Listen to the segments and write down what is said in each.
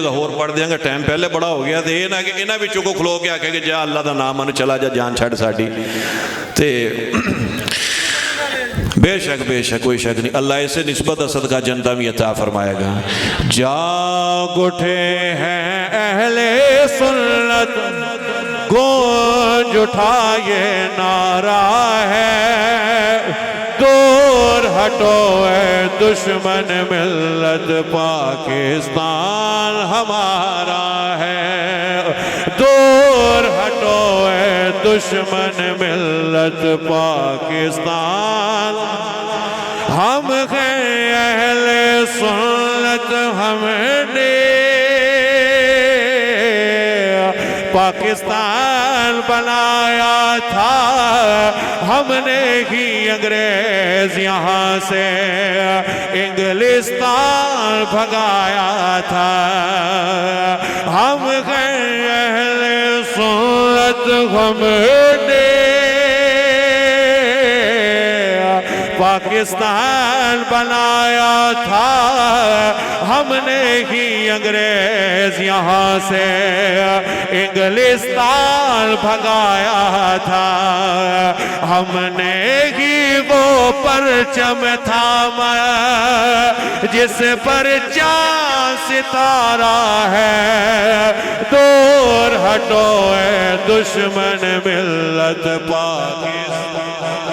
ہور پڑھ دیاں گا، ٹائم پہلے بڑا ہو گیا تے نہ کہ انہاں وچوں کو کھلو کے آکھے کہ جا اللہ دا نام من چلا جا جان چھڑ ساڈی تے بے شک کوئی شک نہیں، اللہ اسے نسبت صدقہ جنتہ بھی عطا فرمائے گا۔ جاگ اٹھے ہیں اہل سنت، گونج اٹھا یہ نعرہ ہے، دور ہٹو اے دشمن ملت پاکستان ہمارا ہے، دور ہٹو اے دشمن ملت پاکستان، ہم ہیں اہل سنت، ہم نے پاکستان بنایا تھا، ہم نے ہی انگریز یہاں سے انگلستان بھگایا تھا، ہم ہیں اہل سنت، ہم نے پاکستان بنایا تھا، ہم نے ہی انگریز یہاں سے انگلستان بھگایا تھا، ہم نے ہی وہ پرچم تھاما جس پر چاند ستارہ ہے، دور ہٹو اے دشمن ملت پاکستان،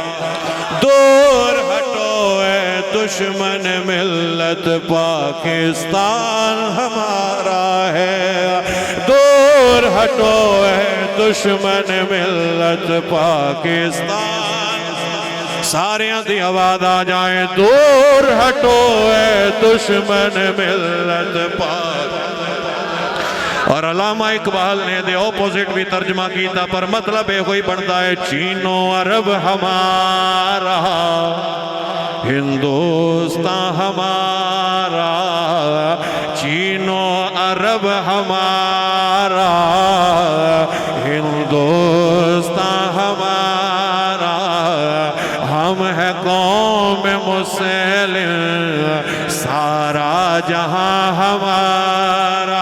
دور ہٹو اے دشمن ملت پاکستان ہمارا ہے، دور ہٹو اے دشمن ملت پاکستان، سارے دی آواز آ جائیں، دور ہٹو اے دشمن ملت پاکستان۔ اور علامہ اقبال نے دے اپوزٹ بھی ترجمہ کیتا، پر مطلب ہے کوئی بڑھتا ہے، چینو عرب ہمارا، ہندوستان ہمارا، چینو عرب ہمارا، ہندوستان ہمارا، ہم ہے قوم مسلم، سارا جہاں ہمارا،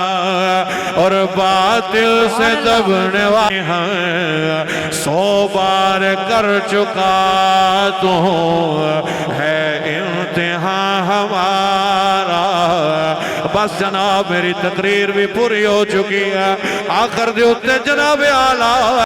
اور باطل سے دبنے والے ہیں 100 بار کر چکا تو ہے امتحان ہمارا۔ بس جناب میری تقریر بھی پوری ہو چکی ہے، آخر دے اتے جناب اعلیٰ